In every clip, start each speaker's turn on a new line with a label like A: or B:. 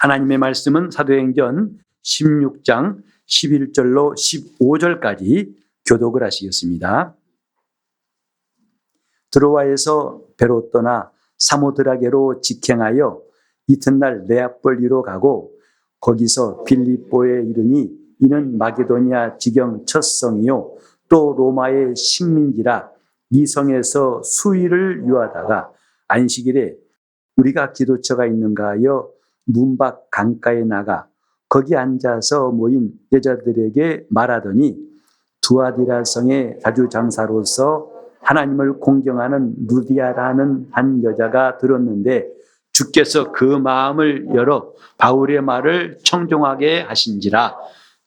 A: 하나님의 말씀은 사도행전 16장 11절로 15절까지 교독을 하시겠습니다. 드로아에서 배로 떠나 사모드라게로 직행하여 이튿날 네아폴리로 가고 거기서 빌립보에 이르니 이는 마게도니아 지경 첫 성이요 또 로마의 식민지라 이 성에서 수일을 유하다가 안식일에 우리가 기도처가 있는가 하여 문밖 강가에 나가 거기 앉아서 모인 여자들에게 말하더니 두아디라 성의 자주장사로서 하나님을 공경하는 루디아라는 한 여자가 들었는데 주께서 그 마음을 열어 바울의 말을 청종하게 하신지라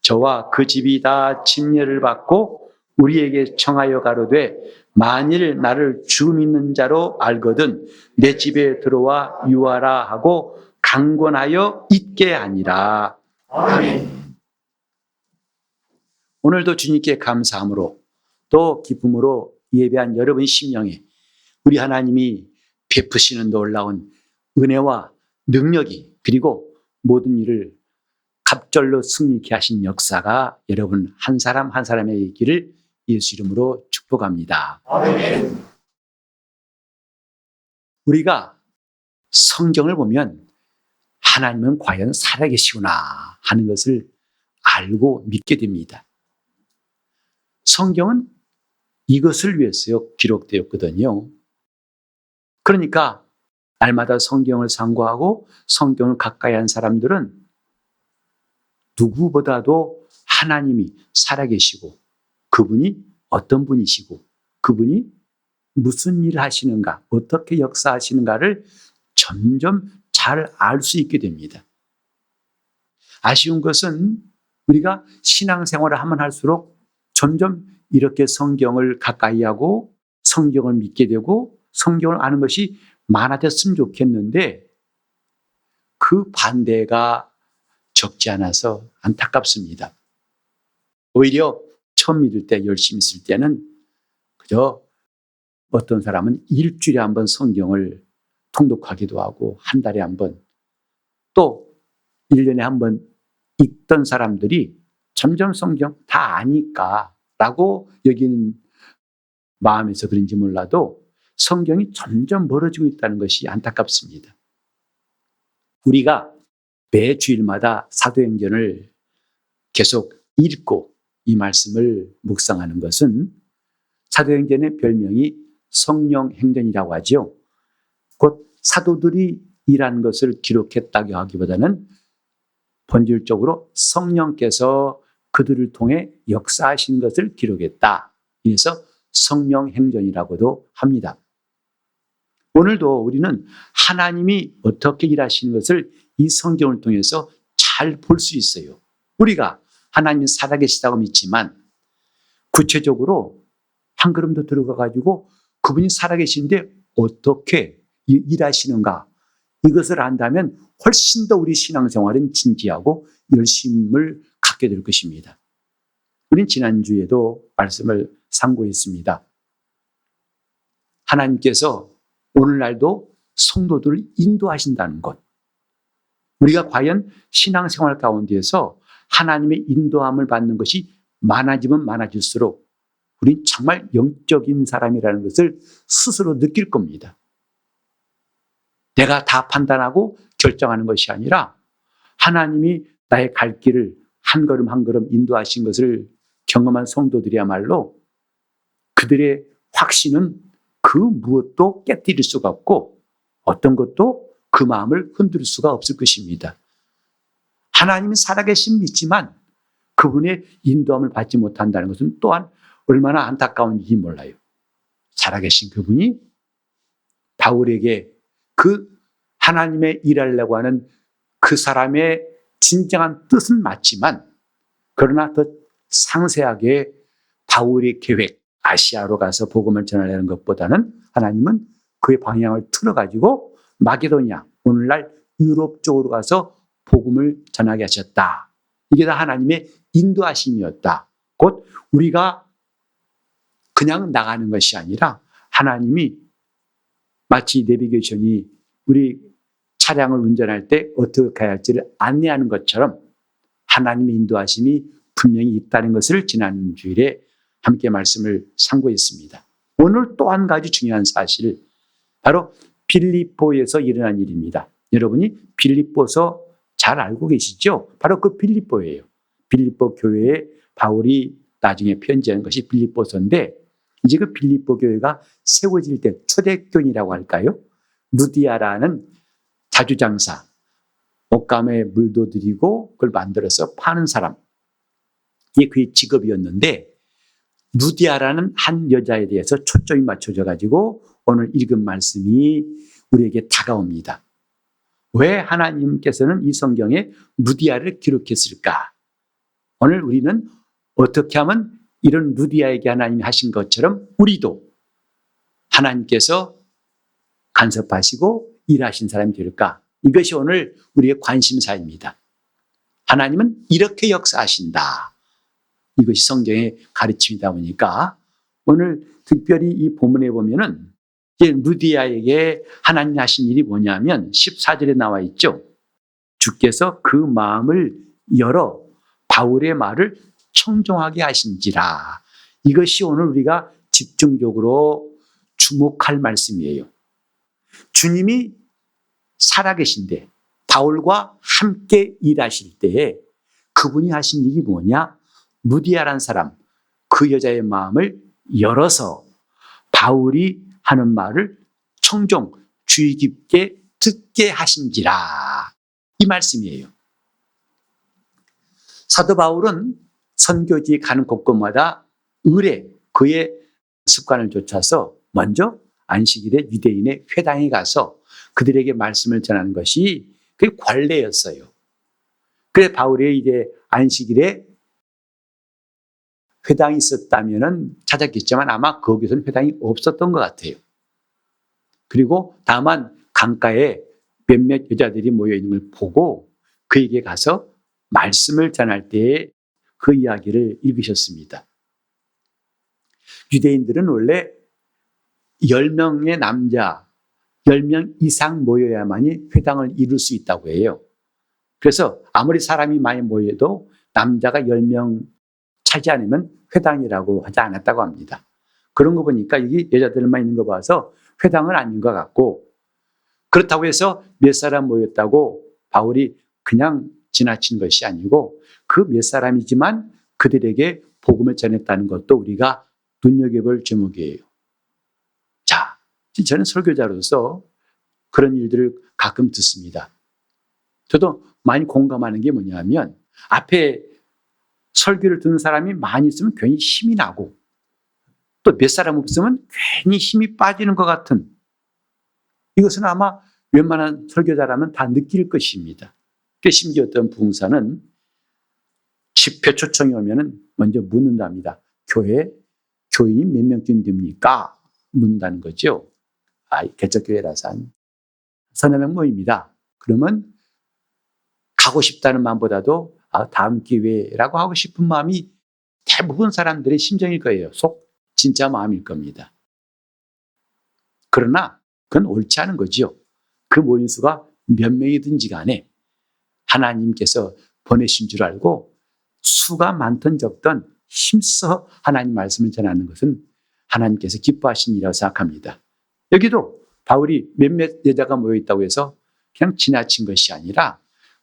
A: 저와 그 집이 다 침례를 받고 우리에게 청하여 가로되 만일 나를 주 믿는 자로 알거든 내 집에 들어와 유하라 하고 강권하여 있게 하니라. 아멘. 오늘도 주님께 감사함으로 또 기쁨으로 예배한 여러분 심령에 우리 하나님이 베푸시는 놀라운 은혜와 능력이 그리고 모든 일을 갑절로 승리케 하신 역사가 여러분 한 사람 한 사람의 있기를 예수 이름으로 축복합니다. 아멘. 우리가 성경을 보면 하나님은 과연 살아계시구나 하는 것을 알고 믿게 됩니다. 성경은 이것을 위해서 기록되었거든요. 그러니까 날마다 성경을 상고하고 성경을 가까이 한 사람들은 누구보다도 하나님이 살아계시고 그분이 어떤 분이시고 그분이 무슨 일을 하시는가 어떻게 역사하시는가를 점점 잘 알 수 있게 됩니다. 아쉬운 것은 우리가 신앙생활을 하면 할수록 점점 이렇게 성경을 가까이 하고 성경을 믿게 되고 성경을 아는 것이 많아졌으면 좋겠는데 그 반대가 적지 않아서 안타깝습니다. 오히려 처음 믿을 때 열심히 있을 때는 그저 어떤 사람은 일주일에 한 번 성경을 통독하기도 하고 한 달에 한 번 또 1년에 한 번 읽던 사람들이 점점 성경 다 아니까 라고 여기는 마음에서 그런지 몰라도 성경이 점점 멀어지고 있다는 것이 안타깝습니다. 우리가 매 주일마다 사도행전을 계속 읽고 이 말씀을 묵상하는 것은 사도행전의 별명이 성령행전이라고 하죠. 곧 사도들이 일한 것을 기록했다고 하기보다는 본질적으로 성령께서 그들을 통해 역사하신 것을 기록했다. 그래서 성령행전이라고도 합니다. 오늘도 우리는 하나님이 어떻게 일하시는 것을 이 성경을 통해서 잘 볼 수 있어요. 우리가 하나님이 살아계시다고 믿지만 구체적으로 한 걸음 더 들어가가지고 그분이 살아계신데 어떻게 일하시는가 이것을 안다면 훨씬 더 우리 신앙생활은 진지하고 열심을 갖게 될 것입니다. 우린 지난주에도 말씀을 상고했습니다. 하나님께서 오늘날도 성도들을 인도하신다는 것. 우리가 과연 신앙생활 가운데에서 하나님의 인도함을 받는 것이 많아지면 많아질수록 우린 정말 영적인 사람이라는 것을 스스로 느낄 겁니다. 내가 다 판단하고 결정하는 것이 아니라 하나님이 나의 갈 길을 한 걸음 한 걸음 인도하신 것을 경험한 성도들이야말로 그들의 확신은 그 무엇도 깨뜨릴 수가 없고 어떤 것도 그 마음을 흔들 수가 없을 것입니다. 하나님이 살아계신 믿지만 그분의 인도함을 받지 못한다는 것은 또한 얼마나 안타까운지 몰라요. 살아계신 그분이 바울에게 그 하나님의 일하려고 하는 그 사람의 진정한 뜻은 맞지만 그러나 더 상세하게 바울의 계획, 아시아로 가서 복음을 전하려는 것보다는 하나님은 그의 방향을 틀어가지고 마게도니아, 오늘날 유럽 쪽으로 가서 복음을 전하게 하셨다. 이게 다 하나님의 인도하심이었다. 곧 우리가 그냥 나가는 것이 아니라 하나님이 마치 내비게이션이 우리 차량을 운전할 때 어떻게 해야 할지를 안내하는 것처럼 하나님의 인도하심이 분명히 있다는 것을 지난 주일에 함께 말씀을 상고했습니다. 오늘 또 한 가지 중요한 사실, 바로 빌립보에서 일어난 일입니다. 여러분이 빌립보서 잘 알고 계시죠? 바로 그 빌립보예요. 빌립보 교회에 바울이 나중에 편지한 것이 빌립보서인데, 이제 그 빌립보 교회가 세워질 때 초대교인이라고 할까요? 루디아라는 자주장사, 옷감에 물도 들이고 그걸 만들어서 파는 사람, 이게 그의 직업이었는데, 루디아라는 한 여자에 대해서 초점이 맞춰져 가지고 오늘 읽은 말씀이 우리에게 다가옵니다. 왜 하나님께서는 이 성경에 루디아를 기록했을까? 오늘 우리는 어떻게 하면 이런 루디아에게 하나님이 하신 것처럼 우리도 하나님께서 간섭하시고 일하신 사람이 될까? 이것이 오늘 우리의 관심사입니다. 하나님은 이렇게 역사하신다. 이것이 성경의 가르침이다 보니까 오늘 특별히 이 본문에 보면은 루디아에게 하나님 하신 일이 뭐냐면 14절에 나와 있죠. 주께서 그 마음을 열어 바울의 말을 청종하게 하신지라. 이것이 오늘 우리가 집중적으로 주목할 말씀이에요. 주님이 살아계신데 바울과 함께 일하실 때에 그분이 하신 일이 뭐냐? 루디아라는 사람, 그 여자의 마음을 열어서 바울이 하는 말을 청종, 주의 깊게 듣게 하신지라. 이 말씀이에요. 사도 바울은 선교지에 가는 곳곳마다 의례, 그의 습관을 좇아서 먼저 안식일에 유대인의 회당에 가서 그들에게 말씀을 전하는 것이 그게 관례였어요. 그래 바울이 이제 안식일에 회당이 있었다면 찾았겠지만 아마 거기서는 회당이 없었던 것 같아요. 그리고 다만 강가에 몇몇 여자들이 모여 있는 걸 보고 그에게 가서 말씀을 전할 때에 그 이야기를 읽으셨습니다. 유대인들은 원래 10명의 남자, 10명 이상 모여야만이 회당을 이룰 수 있다고 해요. 그래서 아무리 사람이 많이 모여도 남자가 10명 차지 않으면 회당이라고 하지 않았다고 합니다. 그런 거 보니까 이게 여자들만 있는 거 봐서 회당은 아닌 것 같고, 그렇다고 해서 몇 사람 모였다고 바울이 그냥 지나친 것이 아니고 그 몇 사람이지만 그들에게 복음을 전했다는 것도 우리가 눈여겨볼 제목이에요. 자, 저는 설교자로서 그런 일들을 가끔 듣습니다. 저도 많이 공감하는 게 뭐냐면 앞에 설교를 듣는 사람이 많이 있으면 괜히 힘이 나고 또 몇 사람 없으면 괜히 힘이 빠지는 것 같은, 이것은 아마 웬만한 설교자라면 다 느낄 것입니다. 심지어 어떤 부흥사는 집회 초청이 오면 먼저 묻는답니다. 교인이 몇 명쯤 됩니까? 묻는다는 거죠. 개척교회라서 한 서너 명 모입니다. 그러면 가고 싶다는 마음보다도 다음 기회라고 하고 싶은 마음이 대부분 사람들의 심정일 거예요. 속 진짜 마음일 겁니다. 그러나 그건 옳지 않은 거죠. 그 모인 수가 몇 명이든지 간에 하나님께서 보내신 줄 알고 수가 많든 적든 힘써 하나님 말씀을 전하는 것은 하나님께서 기뻐하신 일이라고 생각합니다. 여기도 바울이 몇몇 여자가 모여있다고 해서 그냥 지나친 것이 아니라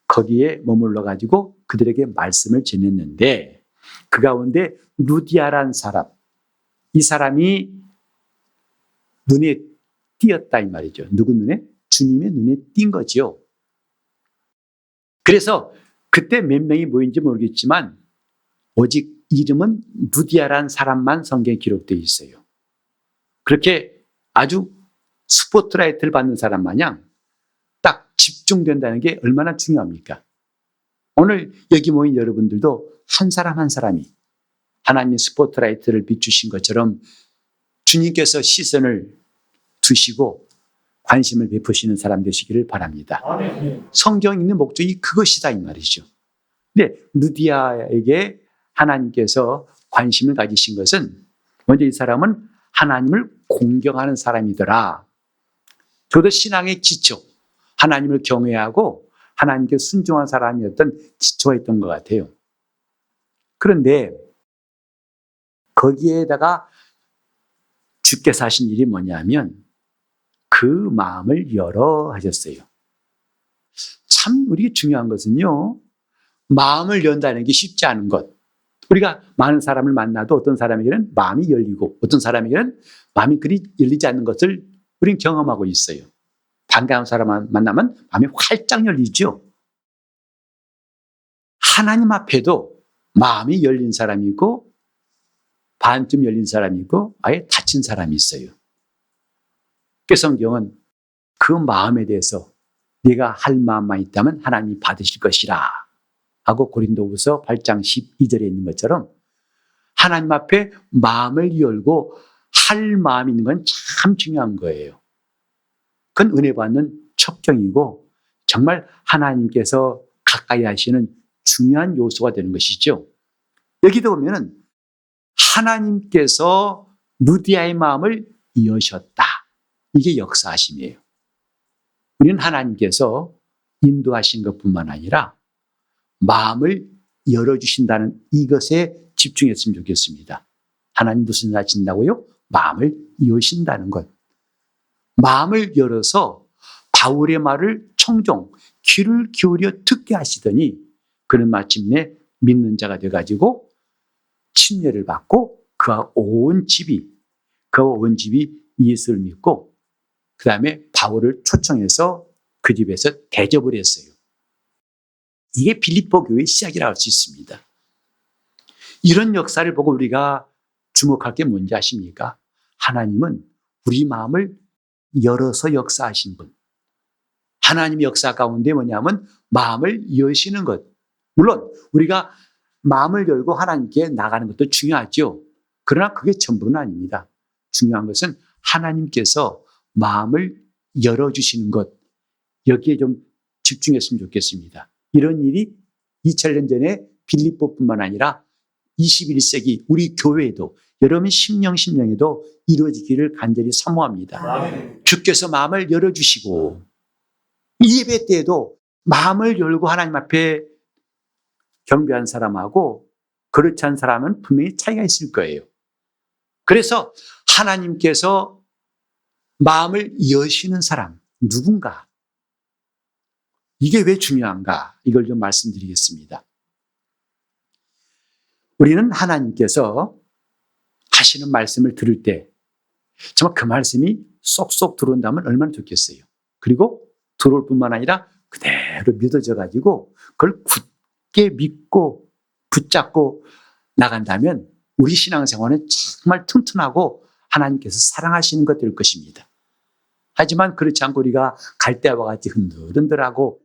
A: 거기에 머물러 가지고 그들에게 말씀을 전했는데 그 가운데 루디아란 사람, 이 사람이 눈에 띄었다 이 말이죠. 누구 눈에? 주님의 눈에 띈 거죠. 그래서 그때 몇 명이 모인지 모르겠지만 오직 이름은 루디아란 사람만 성경에 기록되어 있어요. 그렇게 아주 스포트라이트를 받는 사람 마냥 딱 집중된다는 게 얼마나 중요합니까? 오늘 여기 모인 여러분들도 한 사람 한 사람이 하나님의 스포트라이트를 비추신 것처럼 주님께서 시선을 두시고 관심을 베푸시는 사람 되시기를 바랍니다. 성경 읽는 목적이 그것이다 이 말이죠. 근데 루디아에게 하나님께서 관심을 가지신 것은 먼저 이 사람은 하나님을 공경하는 사람이더라. 저도 신앙의 기초, 하나님을 경외하고 하나님께 순종한 사람이었던 기초가 있던 것 같아요. 그런데 거기에다가 주께서 하신 일이 뭐냐면 그 마음을 열어 하셨어요. 참 우리 중요한 것은요, 마음을 연다는 게 쉽지 않은 것. 우리가 많은 사람을 만나도 어떤 사람에게는 마음이 열리고 어떤 사람에게는 마음이 그리 열리지 않는 것을 우리는 경험하고 있어요. 반가운 사람 만나면 마음이 활짝 열리죠. 하나님 앞에도 마음이 열린 사람이 있고 반쯤 열린 사람이 있고 아예 닫힌 사람이 있어요. 그래서 성경은 그 마음에 대해서 네가 할 마음만 있다면 하나님이 받으실 것이라 하고 고린도후서 8장 12절에 있는 것처럼 하나님 앞에 마음을 열고 할 마음이 있는 건 참 중요한 거예요. 그건 은혜 받는 첩경이고 정말 하나님께서 가까이 하시는 중요한 요소가 되는 것이죠. 여기도 보면은 하나님께서 루디아의 마음을 여셨다. 이게 역사하심이에요. 우리는 하나님께서 인도하신 것뿐만 아니라 마음을 열어주신다는 이것에 집중했으면 좋겠습니다. 하나님 무슨 일 하신다고요? 마음을 여신다는 것. 마음을 열어서 바울의 말을 청종, 귀를 기울여 듣게 하시더니 그는 마침내 믿는 자가 돼가지고 침례를 받고 그와 온 집이 예수를 믿고 그 다음에 바울을 초청해서 그 집에서 대접을 했어요. 이게 빌립보 교회의 시작이라고 할 수 있습니다. 이런 역사를 보고 우리가 주목할 게 뭔지 아십니까? 하나님은 우리 마음을 열어서 역사하신 분. 하나님의 역사 가운데 뭐냐면 마음을 여시는 것. 물론 우리가 마음을 열고 하나님께 나가는 것도 중요하죠. 그러나 그게 전부는 아닙니다. 중요한 것은 하나님께서 마음을 열어주시는 것. 여기에 좀 집중했으면 좋겠습니다. 이런 일이 2000년 전에 빌립보뿐만 아니라 21세기 우리 교회에도 여러분 심령에도 이루어지기를 간절히 사모합니다. 주께서 마음을 열어주시고 이 예배 때에도 마음을 열고 하나님 앞에 경배한 사람하고 그렇지 않은 사람은 분명히 차이가 있을 거예요. 그래서 하나님께서 마음을 여시는 사람 누군가, 이게 왜 중요한가, 이걸 좀 말씀드리겠습니다. 우리는 하나님께서 하시는 말씀을 들을 때 정말 그 말씀이 쏙쏙 들어온다면 얼마나 좋겠어요. 그리고 들어올 뿐만 아니라 그대로 믿어져 가지고 그걸 굳게 믿고 붙잡고 나간다면 우리 신앙생활은 정말 튼튼하고 하나님께서 사랑하시는 것 될 것입니다. 하지만 그렇지 않고 우리가 갈대와 같이 흔들흔들하고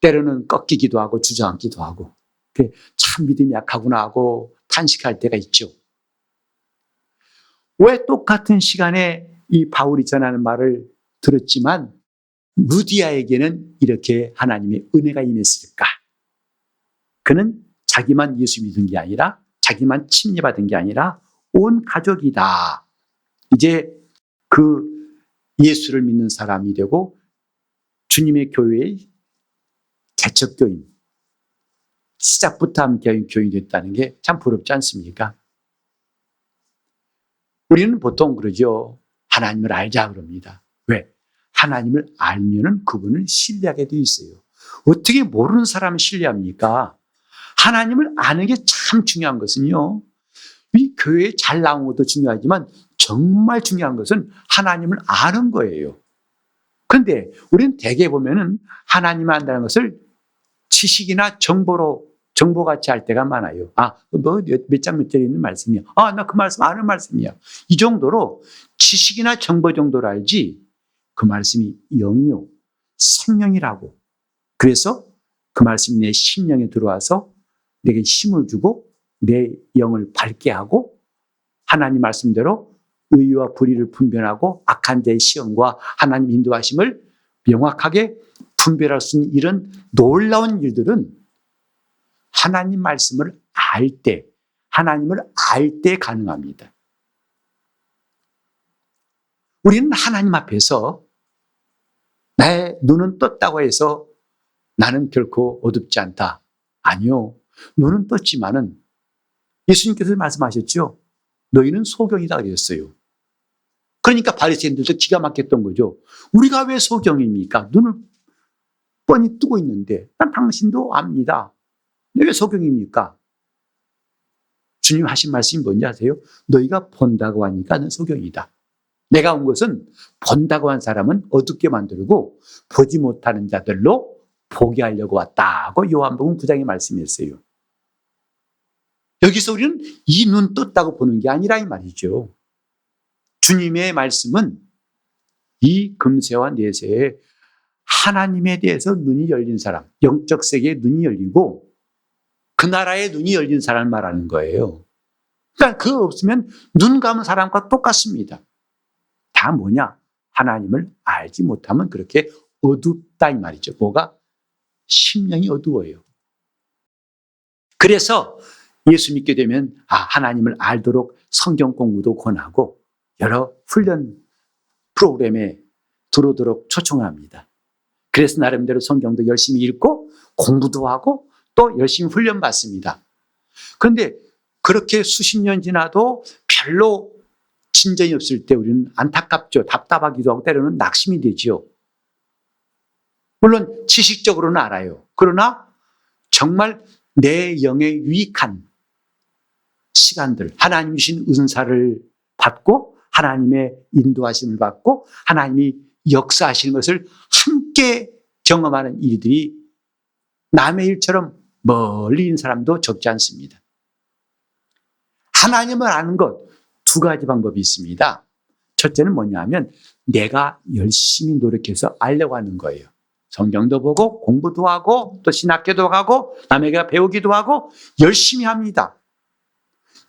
A: 때로는 꺾이기도 하고 주저앉기도 하고 참 믿음이 약하구나 하고 탄식할 때가 있죠. 왜 똑같은 시간에 이 바울이 전하는 말을 들었지만 루디아에게는 이렇게 하나님의 은혜가 임했을까? 그는 자기만 예수 믿은 게 아니라 자기만 침례받은 게 아니라 온 가족이다. 이제 그 예수를 믿는 사람이 되고 주님의 교회의 개척교인, 시작부터 함께한 교인이 됐다는 게 참 부럽지 않습니까? 우리는 보통 그러죠. 하나님을 알자 그럽니다. 왜? 하나님을 알면은 그분을 신뢰하게 돼 있어요. 어떻게 모르는 사람을 신뢰합니까? 하나님을 아는 게 참 중요한 것은요. 이 교회에 잘 나온 것도 중요하지만 정말 중요한 것은 하나님을 아는 거예요. 그런데 우리는 대개 보면은 하나님을 안다는 것을 지식이나 정보같이 할 때가 많아요. 몇 장 몇 절에 있는 말씀이야. 나 그 말씀 아는 말씀이야. 이 정도로 지식이나 정보 정도로 알지 그 말씀이 영이요, 생명이라고. 그래서 그 말씀이 내 심령에 들어와서 내게 힘을 주고 내 영을 밝게 하고 하나님 말씀대로 의와 불의를 분별하고 악한 자의 시험과 하나님 인도하심을 명확하게 분별할 수 있는 이런 놀라운 일들은 하나님 말씀을 알 때, 하나님을 알 때 가능합니다. 우리는 하나님 앞에서 나의 눈은 떴다고 해서 나는 결코 어둡지 않다. 아니요. 눈은 떴지만은 예수님께서 말씀하셨죠. 너희는 소경이다 그랬어요. 그러니까 바리새인들도 기가 막혔던 거죠. 우리가 왜 소경입니까? 눈을 뻔히 뜨고 있는데 난 당신도 압니다. 왜 소경입니까? 주님 하신 말씀이 뭔지 아세요? 너희가 본다고 하니까 는 소경이다. 내가 온 것은 본다고 한 사람은 어둡게 만들고 보지 못하는 자들로 보게 하려고 왔다고 요한복음 9장에 말씀했어요. 여기서 우리는 이 눈 떴다고 보는 게 아니라 이 말이죠. 주님의 말씀은 이 금세와 내세에 하나님에 대해서 눈이 열린 사람, 영적 세계에 눈이 열리고 그 나라에 눈이 열린 사람을 말하는 거예요. 그러니까 그거 없으면 눈 감은 사람과 똑같습니다. 다 뭐냐? 하나님을 알지 못하면 그렇게 어둡다 이 말이죠. 뭐가? 심령이 어두워요. 그래서 예수 믿게 되면 하나님을 알도록 성경 공부도 권하고 여러 훈련 프로그램에 들어오도록 초청합니다. 그래서 나름대로 성경도 열심히 읽고 공부도 하고 또 열심히 훈련 받습니다. 그런데 그렇게 수십 년 지나도 별로 진전이 없을 때 우리는 안타깝죠. 답답하기도 하고 때로는 낙심이 되죠. 물론 지식적으로는 알아요. 그러나 정말 내 영에 유익한 시간들, 하나님 주신 은사를 받고 하나님의 인도하심을 받고 하나님이 역사하시는 것을 함께 경험하는 일들이 남의 일처럼 멀리 있는 사람도 적지 않습니다. 하나님을 아는 것 두 가지 방법이 있습니다. 첫째는 뭐냐 하면 내가 열심히 노력해서 알려고 하는 거예요. 성경도 보고 공부도 하고 또 신학교도 가고 남에게 배우기도 하고 열심히 합니다.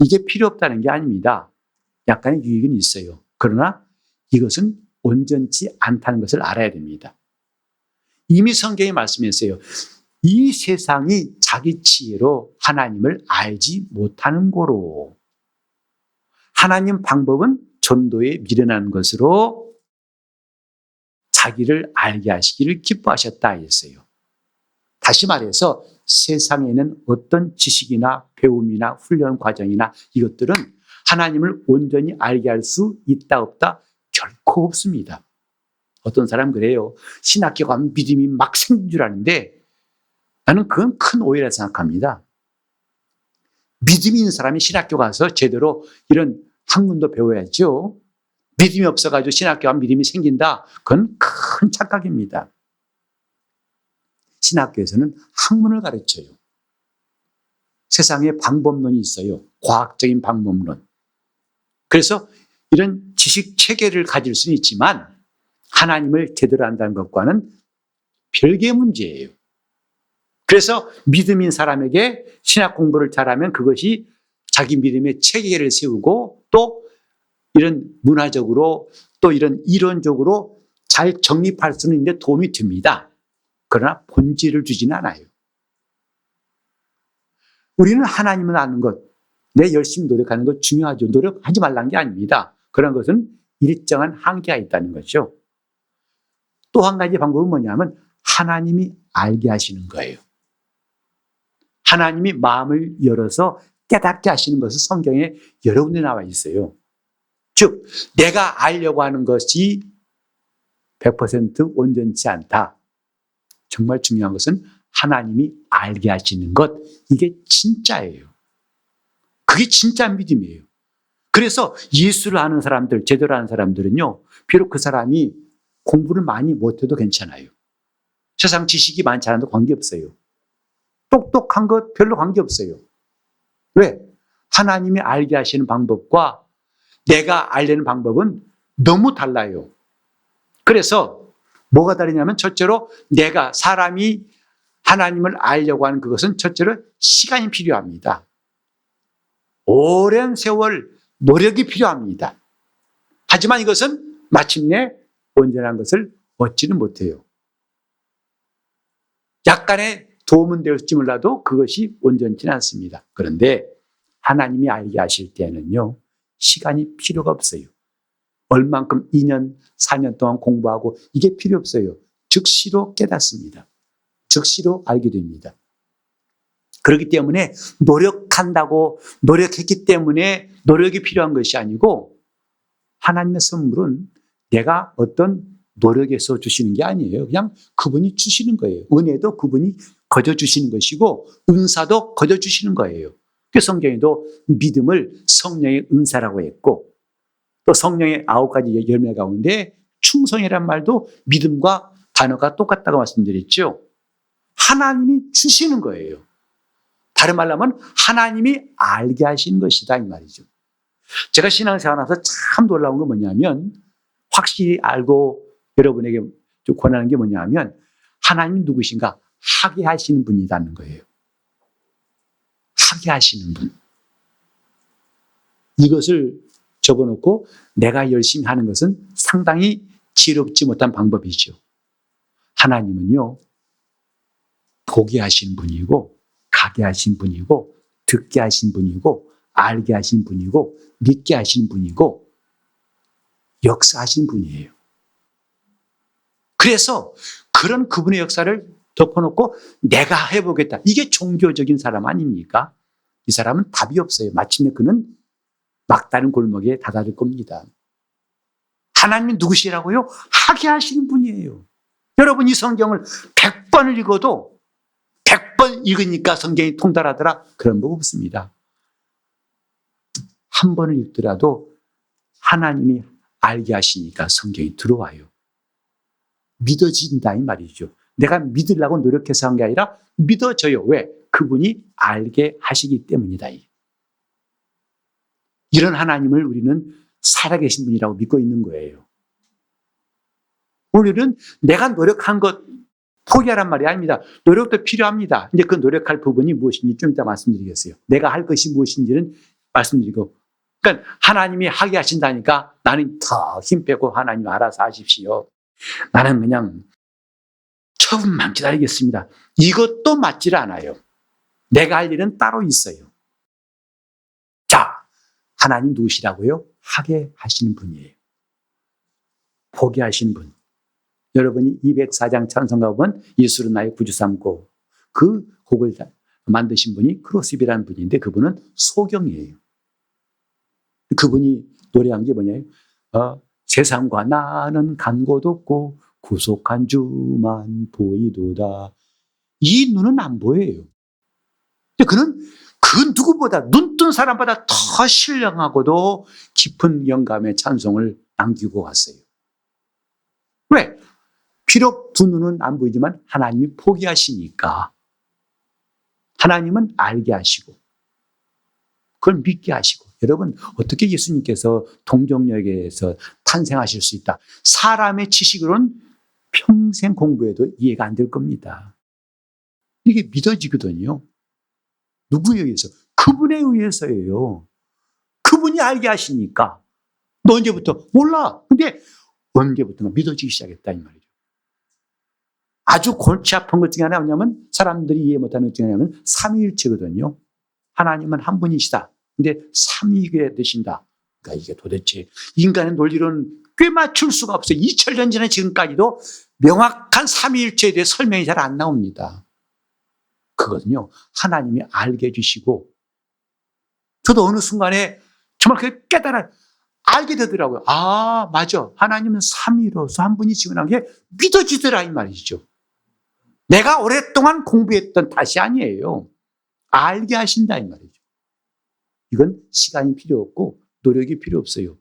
A: 이게 필요 없다는 게 아닙니다. 약간의 유익은 있어요. 그러나 이것은 온전치 않다는 것을 알아야 됩니다. 이미 성경에 말씀했어요. 이 세상이 자기 지혜로 하나님을 알지 못하는 고로 하나님 방법은 전도에 미련한 것으로 자기를 알게 하시기를 기뻐하셨다 했어요. 다시 말해서 세상에는 어떤 지식이나 배움이나 훈련 과정이나 이것들은 하나님을 온전히 알게 할 수 있다 없다 결코 없습니다. 어떤 사람 그래요. 신학교 가면 믿음이 막 생긴 줄 아는데 나는 그건 큰 오해라 생각합니다. 믿음이 있는 사람이 신학교 가서 제대로 이런 학문도 배워야죠. 믿음이 없어가지고 신학교 가면 믿음이 생긴다. 그건 큰 착각입니다. 신학교에서는 학문을 가르쳐요. 세상에 방법론이 있어요. 과학적인 방법론. 그래서 이런 지식 체계를 가질 수는 있지만 하나님을 제대로 안다는 것과는 별개의 문제예요. 그래서 믿음인 사람에게 신학 공부를 잘하면 그것이 자기 믿음의 체계를 세우고 또 이런 문화적으로 또 이런 이론적으로 잘 정립할 수는 있는데 도움이 됩니다. 그러나 본질을 주지는 않아요. 우리는 하나님을 아는 것, 내 열심히 노력하는 것 중요하죠. 노력하지 말라는 게 아닙니다. 그런 것은 일정한 한계가 있다는 거죠. 또 한 가지 방법은 뭐냐면 하나님이 알게 하시는 거예요. 하나님이 마음을 열어서 깨닫게 하시는 것은 성경에 여러 군데 나와 있어요. 즉, 내가 알려고 하는 것이 100% 온전치 않다. 정말 중요한 것은 하나님이 알게 하시는 것, 이게 진짜예요. 그게 진짜 믿음이에요. 그래서 예수를 아는 사람들, 제대로 아는 사람들은요, 비록 그 사람이 공부를 많이 못해도 괜찮아요. 세상 지식이 많지 않아도 관계없어요. 똑똑한 것 별로 관계없어요. 왜? 하나님이 알게 하시는 방법과 내가 알려는 방법은 너무 달라요. 그래서 뭐가 다르냐면 첫째로 내가 사람이 하나님을 알려고 하는 그것은 첫째로 시간이 필요합니다. 오랜 세월 노력이 필요합니다. 하지만 이것은 마침내 온전한 것을 얻지는 못해요. 약간의 도움은 될지 몰라도 그것이 온전치는 않습니다. 그런데 하나님이 알게 하실 때는요, 시간이 필요가 없어요. 얼만큼 2년, 4년 동안 공부하고 이게 필요 없어요. 즉시로 깨닫습니다. 즉시로 알게 됩니다. 그렇기 때문에 노력한다고 노력했기 때문에 노력이 필요한 것이 아니고 하나님의 선물은 내가 어떤 노력에서 주시는 게 아니에요. 그냥 그분이 주시는 거예요. 은혜도 그분이 거저 주시는 것이고 은사도 거저 주시는 거예요. 그 성경에도 믿음을 성령의 은사라고 했고 또 성령의 9가지 열매 가운데 충성이란 말도 믿음과 단어가 똑같다고 말씀드렸죠. 하나님이 주시는 거예요. 다른 말로 하면 하나님이 알게 하신 것이다 이 말이죠. 제가 신앙생활하면서 참 놀라운 건 뭐냐면 확실히 알고 여러분에게 좀 권하는 게 뭐냐면 하나님이 누구신가 하게 하시는 분이라는 거예요. 하게 하시는 분. 이것을 적어놓고 내가 열심히 하는 것은 상당히 지혜롭지 못한 방법이죠. 하나님은요, 보게 하신 분이고, 가게 하신 분이고, 듣게 하신 분이고, 알게 하신 분이고, 믿게 하신 분이고, 역사하신 분이에요. 그래서 그런 그분의 역사를 덮어놓고 내가 해보겠다. 이게 종교적인 사람 아닙니까? 이 사람은 답이 없어요. 마침내 그는 막다른 골목에 다다를 겁니다. 하나님이 누구시라고요? 하게 하시는 분이에요. 여러분 이 성경을 100번을 읽어도 100번 읽으니까 성경이 통달하더라. 그런 법 없습니다. 한 번을 읽더라도 하나님이 알게 하시니까 성경이 들어와요. 믿어진다 이 말이죠. 내가 믿으려고 노력해서 한 게 아니라 믿어져요. 왜? 그분이 알게 하시기 때문이다. 이런 하나님을 우리는 살아계신 분이라고 믿고 있는 거예요. 오늘은 내가 노력한 것 포기하란 말이 아닙니다. 노력도 필요합니다. 이제 그 노력할 부분이 무엇인지 좀 이따 말씀드리겠어요. 내가 할 것이 무엇인지는 말씀드리고. 그러니까 하나님이 하게 하신다니까 나는 더 힘 빼고 하나님 알아서 하십시오. 나는 그냥 처분만 기다리겠습니다. 이것도 맞질 않아요. 내가 할 일은 따로 있어요. 자, 하나님 누구시라고요? 하게 하시는 분이에요. 보게 하시는 분. 여러분이 204장 찬송가 보면 예수는 나의 구주 삼고 그 곡을 만드신 분이 크로스비라는 분인데 그분은 소경이에요. 그분이 노래한 게 뭐냐면 세상과 나는 간 곳 없고 구속한 주만 보이도다. 이 눈은 안 보여요. 근데 그는 그 누구보다 눈 뜬 사람보다 더 신령하고도 깊은 영감의 찬송을 남기고 갔어요. 왜? 비록 두 눈은 안 보이지만 하나님이 포기하시니까 하나님은 알게 하시고 그걸 믿게 하시고 여러분 어떻게 예수님께서 동정역에서 탄생하실 수 있다. 사람의 지식으로는 평생 공부해도 이해가 안 될 겁니다. 이게 믿어지거든요. 누구에 의해서? 그분에 의해서예요. 그분이 알게 하시니까. 너 언제부터? 몰라. 근데 언제부턴가 믿어지기 시작했다 이 말이죠. 아주 골치 아픈 것 중에 하나 뭐냐면 사람들이 이해 못하는 것 중에 하나는 삼위일체거든요. 하나님은 한 분이시다. 근데 삼위가 되신다. 그러니까 이게 도대체 인간의 논리로는 꽤 맞출 수가 없어요. 2000년 전에 지금까지도 명확한 삼위일체에 대해 설명이 잘 안 나옵니다. 그거는요. 하나님이 알게 해주시고 저도 어느 순간에 정말 그게 알게 되더라고요. 아, 맞아. 하나님은 삼위로서 한 분이 지원한 게 믿어지더라 이 말이죠. 내가 오랫동안 공부했던 탓이 아니에요. 알게 하신다 이 말이죠. 이건 시간이 필요 없고 노력이 필요 없어요.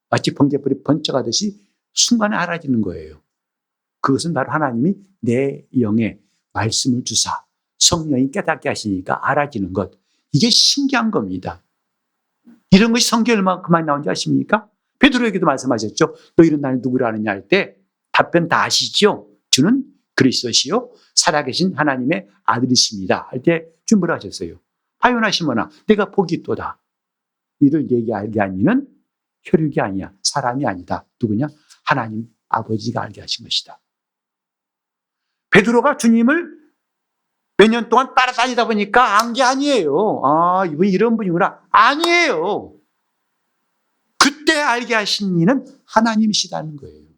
A: 마치 번개불이 번쩍하듯이 순간에 알아지는 거예요. 그것은 바로 하나님이 내 영에 말씀을 주사 성령이 깨닫게 하시니까 알아지는 것. 이게 신기한 겁니다. 이런 것이 성경에 얼마나 나온지 아십니까? 베드로에게도 말씀하셨죠. 너희는 나를 누구라 하느냐 할 때 답변 다 아시죠? 주는 그리스도시요 살아계신 하나님의 아들이십니다. 할 때 주 뭐라 하셨어요? 하요나시모나 내가 복이 있도다. 이를 얘기 알게 한 이는 혈육이 아니야. 사람이 아니다. 누구냐? 하나님 아버지가 알게 하신 것이다. 베드로가 주님을 몇 년 동안 따라다니다 보니까 안 게 아니에요. 아, 이분이 이런 분이구나. 아니에요. 그때 알게 하신 이는 하나님이시다는 거예요.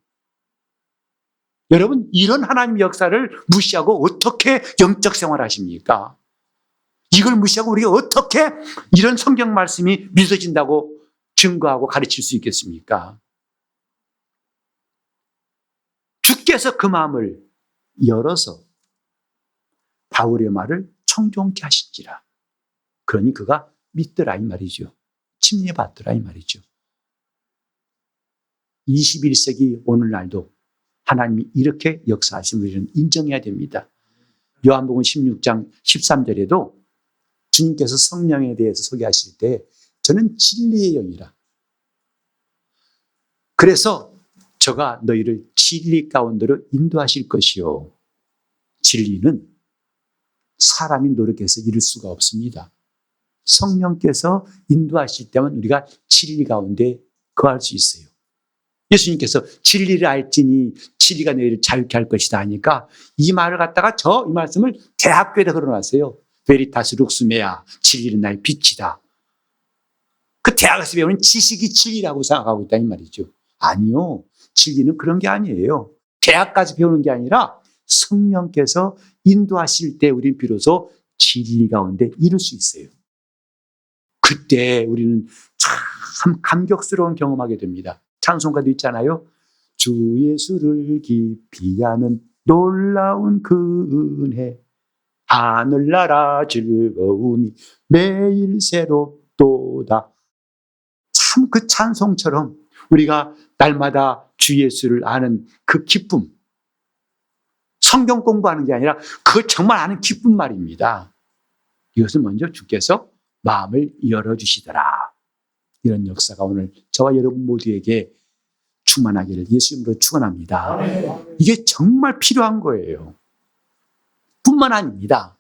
A: 여러분, 이런 하나님의 역사를 무시하고 어떻게 영적 생활을 하십니까? 이걸 무시하고 우리가 어떻게 이런 성경 말씀이 믿어진다고 증거하고 가르칠 수 있겠습니까? 주께서 그 마음을 열어서 바울의 말을 청종케 하신지라. 그러니 그가 믿더라 이 말이죠. 침례받더라 이 말이죠. 21세기 오늘날도 하나님이 이렇게 역사하심을 우리는 인정해야 됩니다. 요한복음 16장 13절에도 주님께서 성령에 대해서 소개하실 때 저는 진리의 영이라. 그래서 저가 너희를 진리 가운데로 인도하실 것이요. 진리는 사람이 노력해서 이룰 수가 없습니다. 성령께서 인도하실 때만 우리가 진리 가운데 거할 수 있어요. 예수님께서 진리를 알지니 진리가 너희를 자유케 할 것이다 하니까 이 말을 갖다가 이 말씀을 대학교에다 걸어놨어요. 베리타스 룩스메아, 진리는 나의 빛이다. 그 대학에서 배우는 지식이 진리라고 생각하고 있다 이 말이죠. 아니요. 진리는 그런 게 아니에요. 대학까지 배우는 게 아니라 성령께서 인도하실 때 우리는 비로소 진리 가운데 이룰 수 있어요. 그때 우리는 참 감격스러운 경험하게 됩니다. 찬송가도 있잖아요. 주 예수를 깊이 아는 놀라운 그 은혜, 하늘나라 즐거움이 매일 새롭도다. 참 그 찬송처럼 우리가 날마다 주 예수를 아는 그 기쁨, 성경 공부하는 게 아니라 그걸 정말 아는 기쁨 말입니다. 이것은 먼저 주께서 마음을 열어주시더라. 이런 역사가 오늘 저와 여러분 모두에게 충만하기를 예수 이름으로 축원합니다. 이게 정말 필요한 거예요. 뿐만 아닙니다.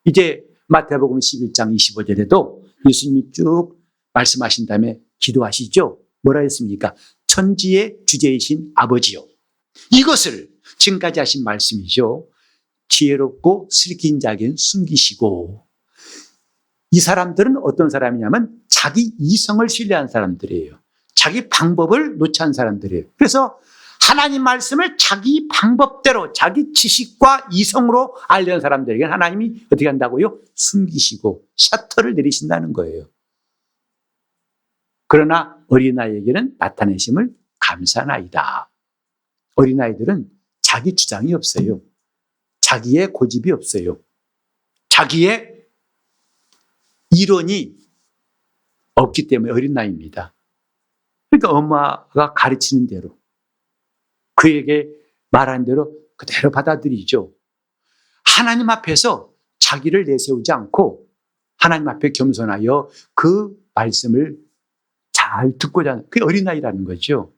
A: 이제 마태복음 11장 25절에도 예수님이 쭉 말씀하신 다음에 기도하시죠. 뭐라 했습니까? 천지의 주제이신 아버지요. 이것을 지금까지 하신 말씀이죠. 지혜롭고 슬긴 자에겐 숨기시고. 이 사람들은 어떤 사람이냐면 자기 이성을 신뢰한 사람들이에요. 자기 방법을 놓지 않은 사람들이에요. 그래서 하나님 말씀을 자기 방법대로 자기 지식과 이성으로 알려는 사람들에게 하나님이 어떻게 한다고요? 숨기시고 셔터를 내리신다는 거예요. 그러나 어린아이에게는 나타내심을 감사나이다. 어린아이들은 자기 주장이 없어요. 자기의 고집이 없어요. 자기의 이론이 없기 때문에 어린 나이입니다. 그러니까 엄마가 가르치는 대로 그에게 말한 대로 그대로 받아들이죠. 하나님 앞에서 자기를 내세우지 않고 하나님 앞에 겸손하여 그 말씀을 잘 듣고자 하는 그게 어린아이라는 거죠.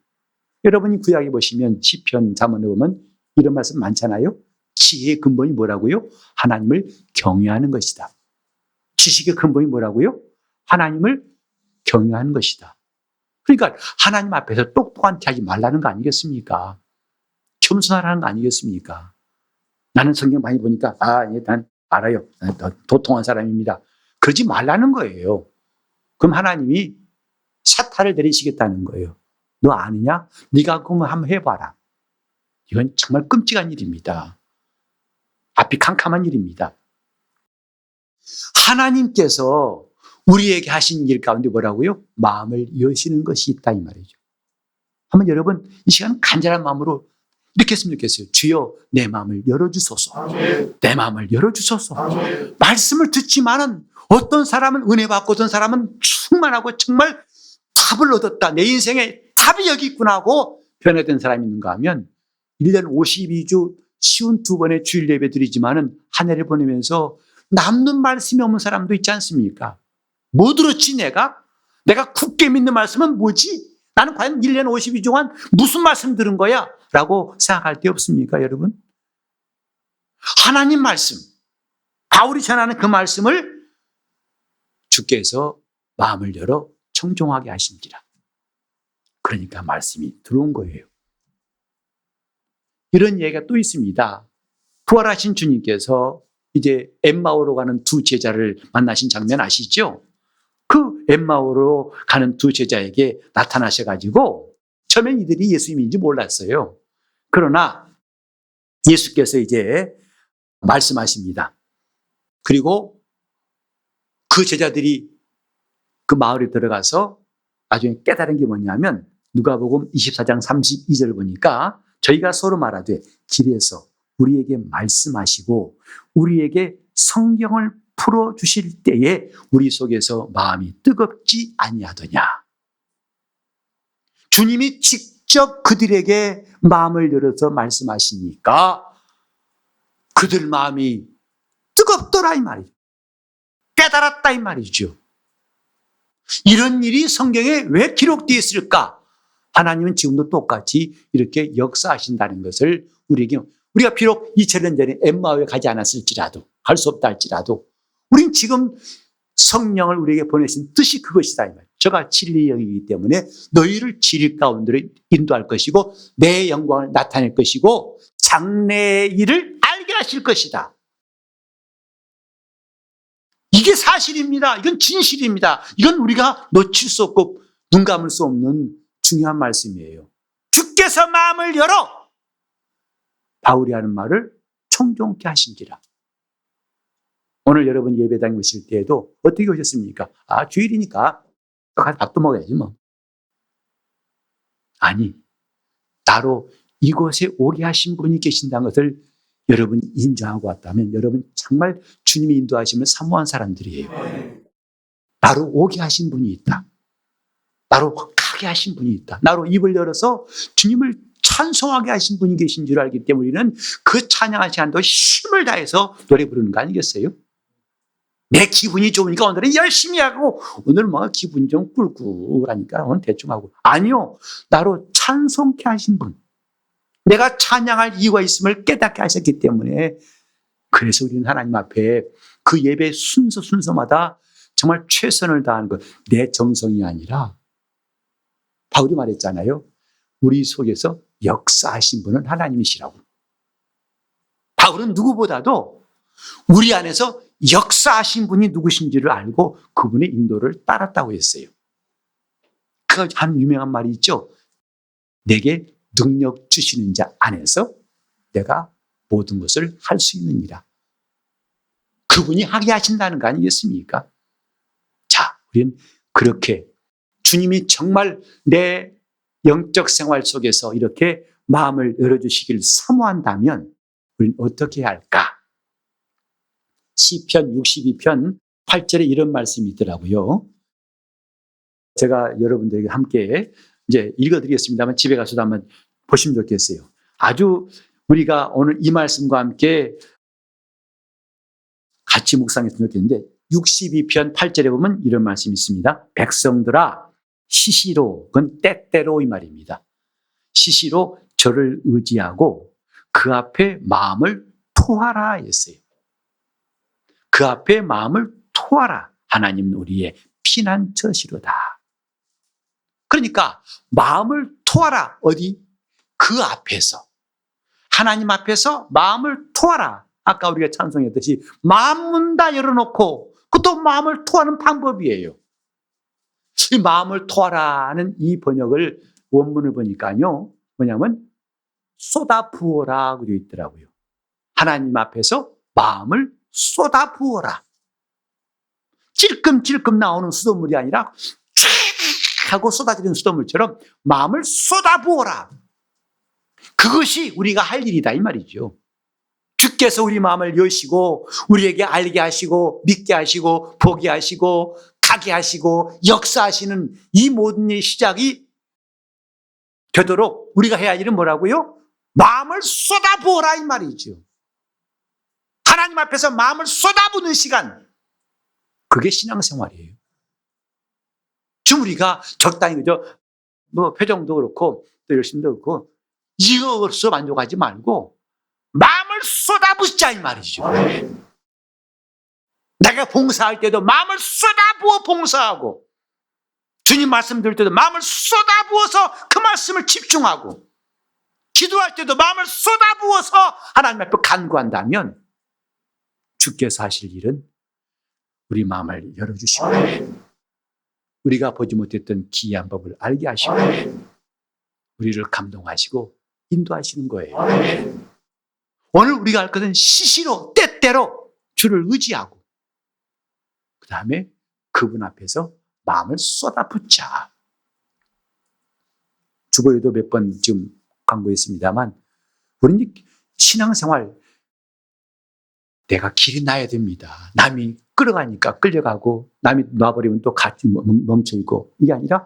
A: 여러분이 구약에 보시면 시편 잠언에 보면 이런 말씀 많잖아요. 지혜의 근본이 뭐라고요? 하나님을 경외하는 것이다. 지식의 근본이 뭐라고요? 하나님을 경외하는 것이다. 그러니까 하나님 앞에서 똑똑한 티 하지 말라는 거 아니겠습니까? 겸손하라는 거 아니겠습니까? 나는 성경 많이 보니까 난 알아요. 도통한 사람입니다. 그러지 말라는 거예요. 그럼 하나님이 사탄을 내리시겠다는 거예요. 너 아느냐? 네가 그러면 한번 해봐라. 이건 정말 끔찍한 일입니다. 앞이 캄캄한 일입니다. 하나님께서 우리에게 하신 일 가운데 뭐라고요? 마음을 여시는 것이 있다 이 말이죠. 한번 여러분 이 시간 간절한 마음으로 이렇게 했으면 좋겠어요. 주여 내 마음을 열어주소서. 내 마음을 열어주소서. 말씀을 듣지만은 어떤 사람은 은혜 받고 어떤 사람은 충만하고 정말 답을 얻었다. 내 인생에 답이 여기 있구나 하고 변화된 사람이 있는가 하면 1년 52주 쉬운 2번의 주일 예배 드리지만은 한 해를 보내면서 남는 말씀이 없는 사람도 있지 않습니까? 뭐 들었지 내가? 내가 굳게 믿는 말씀은 뭐지? 나는 과연 1년 52주 동안 무슨 말씀 들은 거야? 라고 생각할 때 없습니까 여러분? 하나님 말씀, 바울이 전하는 그 말씀을 주께서 마음을 열어 청종하게 하신지라. 그러니까 말씀이 들어온 거예요. 이런 얘기가 또 있습니다. 부활하신 주님께서 이제 엠마오로 가는 두 제자를 만나신 장면 아시죠? 그 엠마오로 가는 두 제자에게 나타나셔가지고 처음엔 이들이 예수님인지 몰랐어요. 그러나 예수께서 이제 말씀하십니다. 그리고 그 제자들이 그 마을에 들어가서 나중에 깨달은 게 뭐냐면 누가복음 24장 32절 보니까 저희가 서로 말하되 길에서 우리에게 말씀하시고 우리에게 성경을 풀어주실 때에 우리 속에서 마음이 뜨겁지 아니하더냐. 주님이 직접 그들에게 마음을 열어서 말씀하시니까 그들 마음이 뜨겁더라 이 말이죠. 깨달았다 이 말이죠. 이런 일이 성경에 왜 기록되어 있을까? 하나님은 지금도 똑같이 이렇게 역사하신다는 것을 우리가 비록 2000년 전에 엠마오에 가지 않았을지라도, 갈 수 없다 할지라도 우린 지금 성령을 우리에게 보내신 뜻이 그것이다 이 말이에요. 저가 진리의 영이기 때문에 너희를 진리 가운데로 인도할 것이고 내 영광을 나타낼 것이고 장래의 일을 알게 하실 것이다. 이게 사실입니다. 이건 진실입니다. 이건 우리가 놓칠 수 없고 눈 감을 수 없는 중요한 말씀이에요. 주께서 마음을 열어 바울이 하는 말을 청종케 하신지라. 오늘 여러분 예배당에 오실 때에도 어떻게 오셨습니까? 주일이니까 가서 밥도 먹어야지 뭐. 아니, 나로 이곳에 오게 하신 분이 계신다는 것을 여러분이 인정하고 왔다면 여러분 정말 주님이 인도하시면 사모한 사람들이에요. 나로 오게 하신 분이 있다. 나로 가게 하신 분이 있다. 나로 입을 열어서 주님을 찬송하게 하신 분이 계신 줄 알기 때문에 우리는 그 찬양할 시간도 힘을 다해서 노래 부르는 거 아니겠어요? 내 기분이 좋으니까 오늘은 열심히 하고 오늘 뭔가 기분이 좀 꿀꿀하니까 오늘 대충 하고. 아니요. 나로 찬송케 하신 분. 내가 찬양할 이유가 있음을 깨닫게 하셨기 때문에 그래서 우리는 하나님 앞에 그 예배 순서마다 정말 최선을 다하는 것. 내 정성이 아니라 바울이 말했잖아요. 우리 속에서 역사하신 분은 하나님이시라고. 바울은 누구보다도 우리 안에서 역사하신 분이 누구신지를 알고 그분의 인도를 따랐다고 했어요. 그 한 유명한 말이 있죠. 내게 능력 주시는 자 안에서 내가 모든 것을 할 수 있느니라. 그분이 하게 하신다는 거 아니겠습니까? 자, 우리는 그렇게 주님이 정말 내 영적 생활 속에서 이렇게 마음을 열어주시기를 사모한다면 우리는 어떻게 해야 할까? 시편 62편 8절에 이런 말씀이 있더라고요. 제가 여러분들에게 함께 이제 읽어드리겠습니다만 집에 가서도 한번 보시면 좋겠어요. 아주 우리가 오늘 이 말씀과 함께 같이 묵상했으면 좋겠는데 62편 8절에 보면 이런 말씀이 있습니다. 백성들아 시시로, 그건 때때로 이 말입니다. 시시로 저를 의지하고 그 앞에 마음을 토하라 했어요. 그 앞에 마음을 토하라. 하나님은 우리의 피난처시로다. 그러니까 마음을 토하라. 어디? 그 앞에서. 하나님 앞에서 마음을 토하라. 아까 우리가 찬송했듯이 마음 문 다 열어놓고 그것도 마음을 토하는 방법이에요. 이 마음을 토하라는 이 번역을 원문을 보니까요. 뭐냐면 쏟아 부어라 그러고 있더라고요. 하나님 앞에서 마음을 쏟아 부어라. 찔끔찔끔 나오는 수돗물이 아니라 쫙 하고 쏟아지는 수돗물처럼 마음을 쏟아 부어라. 그것이 우리가 할 일이다 이 말이죠. 주께서 우리 마음을 여시고 우리에게 알게 하시고 믿게 하시고 보게 하시고 가게 하시고 역사하시는 이 모든 일의 시작이 되도록 우리가 해야 할 일은 뭐라고요? 마음을 쏟아부어라 이 말이죠. 하나님 앞에서 마음을 쏟아부는 시간, 그게 신앙생활이에요. 지금 우리가 적당히 그죠? 뭐 표정도 그렇고 또 열심도 그렇고 이것으로 만족하지 말고 마음을 쏟아붓자 이 말이죠. 내가 봉사할 때도 마음을 쏟아부어 봉사하고 주님 말씀 들을 때도 마음을 쏟아부어서 그 말씀을 집중하고 기도할 때도 마음을 쏟아부어서 하나님 앞에 간구한다면 주께서 하실 일은 우리 마음을 열어주시고 우리가 보지 못했던 기이한 법을 알게 하시고 우리를 감동하시고 인도하시는 거예요. 오늘 우리가 할 것은 시시로 때때로 주를 의지하고 그 다음에 그분 앞에서 마음을 쏟아붓자. 주보에도 몇 번 지금 광고했습니다만 우리는 신앙생활 내가 길이 나야 됩니다. 남이 끌어가니까 끌려가고 남이 놔버리면 또 같이 멈춰있고 이게 아니라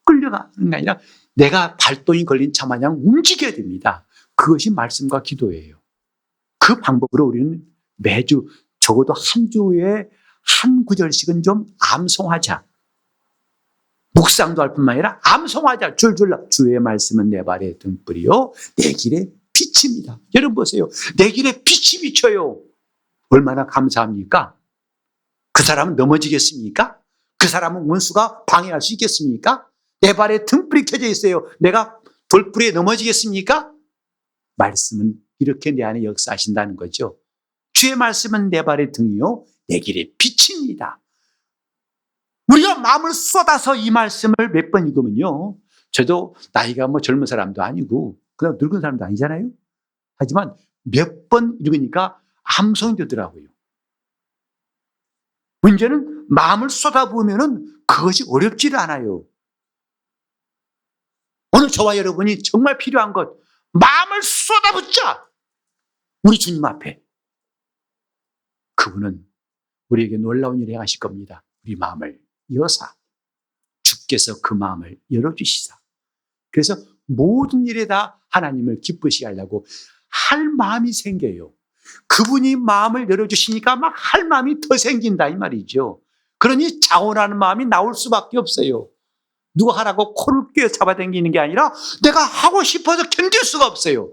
A: 끌려가는 게 아니라 내가 발동이 걸린 차 마냥 움직여야 됩니다. 그것이 말씀과 기도예요. 그 방법으로 우리는 매주 적어도 한 주에 한 구절씩은 좀 암송하자. 묵상도 할 뿐만 아니라 암송하자. 줄줄라. 주의 말씀은 내 발의 등불이요 내 길의 빛입니다. 여러분 보세요. 내 길에 빛이 비쳐요. 얼마나 감사합니까? 그 사람은 넘어지겠습니까? 그 사람은 원수가 방해할 수 있겠습니까? 내 발에 등불이 켜져 있어요. 내가 돌불에 넘어지겠습니까? 말씀은 이렇게 내 안에 역사하신다는 거죠. 주의 말씀은 내 발의 등이요 내 길의 빛입니다. 우리가 마음을 쏟아서 이 말씀을 몇 번 읽으면요. 저도 나이가 뭐 젊은 사람도 아니고 그냥 늙은 사람도 아니잖아요. 하지만 몇 번 읽으니까 암송이 되더라고요. 문제는 마음을 쏟아부으면 그것이 어렵지를 않아요. 오늘 저와 여러분이 정말 필요한 것, 마음을 쏟아붓자. 우리 주님 앞에. 그분은 우리에게 놀라운 일을 행하실 겁니다. 우리 마음을 여사. 주께서 그 마음을 열어주시사. 그래서 모든 일에다 하나님을 기쁘시게 하려고 할 마음이 생겨요. 그분이 마음을 열어주시니까 막 할 마음이 더 생긴다 이 말이죠. 그러니 자원하는 마음이 나올 수밖에 없어요. 누가 하라고 코를 꿰어 잡아당기는 게 아니라 내가 하고 싶어서 견딜 수가 없어요.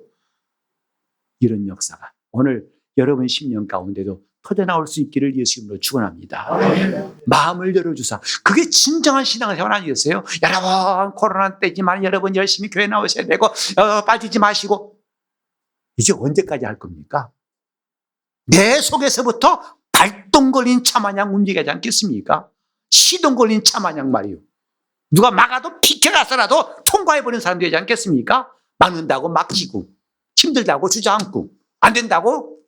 A: 이런 역사가 오늘 여러분 심령 가운데도 터져나올 수 있기를 예수 이름으로 축원합니다. 마음을 열어주사. 그게 진정한 신앙생활 아니겠어요? 여러분 코로나 때지만 여러분 열심히 교회 나오셔야 되고 빠지지 마시고. 이제 언제까지 할 겁니까? 내 속에서부터 발동 걸린 차 마냥 움직이지 않겠습니까? 시동 걸린 차 마냥 말이요. 누가 막아도 비켜가서라도 통과해버리는 사람 되지 않겠습니까? 막는다고 막지고 힘들다고 주저앉고 안 된다고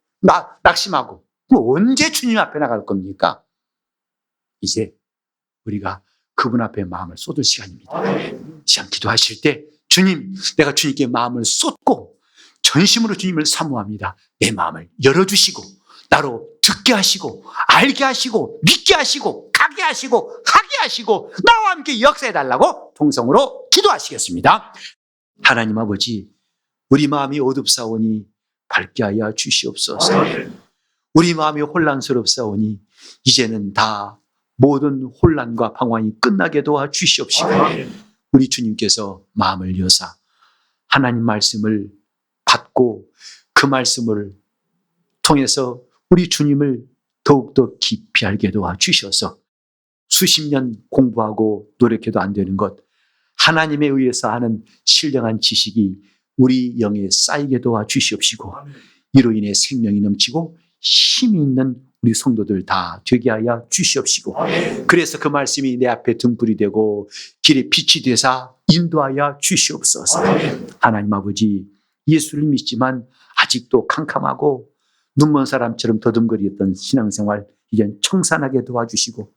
A: 낙심하고. 그럼 언제 주님 앞에 나갈 겁니까? 이제 우리가 그분 앞에 마음을 쏟을 시간입니다. 시간 기도하실 때 주님, 내가 주님께 마음을 쏟고 전심으로 주님을 사모합니다. 내 마음을 열어주시고 나로 듣게 하시고 알게 하시고 믿게 하시고 가게 하시고 하게 하시고 나와 함께 역사해달라고 통성으로 기도하시겠습니다. 하나님 아버지, 우리 마음이 어둡사오니 밝게 하여 주시옵소서. 우리 마음이 혼란스럽사오니 이제는 다 모든 혼란과 방황이 끝나게 도와 주시옵시고 우리 주님께서 마음을 여사 하나님 말씀을 받고 그 말씀을 통해서 우리 주님을 더욱더 깊이 알게 도와 주셔서 수십 년 공부하고 노력해도 안 되는 것, 하나님에 의해서 하는 신령한 지식이 우리 영에 쌓이게 도와 주시옵시고 이로 인해 생명이 넘치고 힘이 있는 우리 성도들 다 되게 하여 주시옵시고 그래서 그 말씀이 내 앞에 등불이 되고 길에 빛이 되사 인도하여 주시옵소서. 하나님 아버지, 예수를 믿지만 아직도 캄캄하고 눈먼 사람처럼 더듬거리었던 신앙생활 이젠 청산하게 도와주시고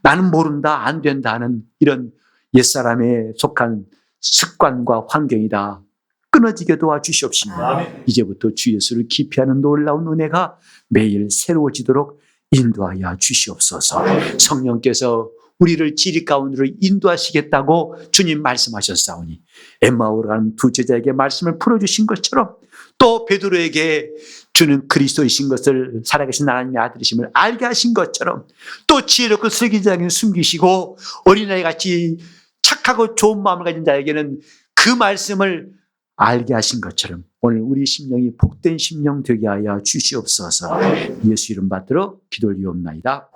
A: 나는 모른다 안 된다 하는 이런 옛사람에 속한 습관과 환경이다 끊어지게 도와주시옵시고 이제부터 주 예수를 기피하는 놀라운 은혜가 매일 새로워지도록 인도하여 주시옵소서. 성령께서 우리를 지리 가운데로 인도하시겠다고 주님 말씀하셨사오니 엠마오로 가는 두 제자에게 말씀을 풀어주신 것처럼 또 베드로에게 주는 그리스도이신 것을 살아계신 하나님의 아들이심을 알게 하신 것처럼 또 지혜롭고 슬기자에게는 숨기시고 어린아이 같이 착하고 좋은 마음을 가진 자에게는 그 말씀을 알게 하신 것처럼 오늘 우리 심령이 복된 심령 되게 하여 주시옵소서. 예수 이름 받들어 기도 올리옵나이다.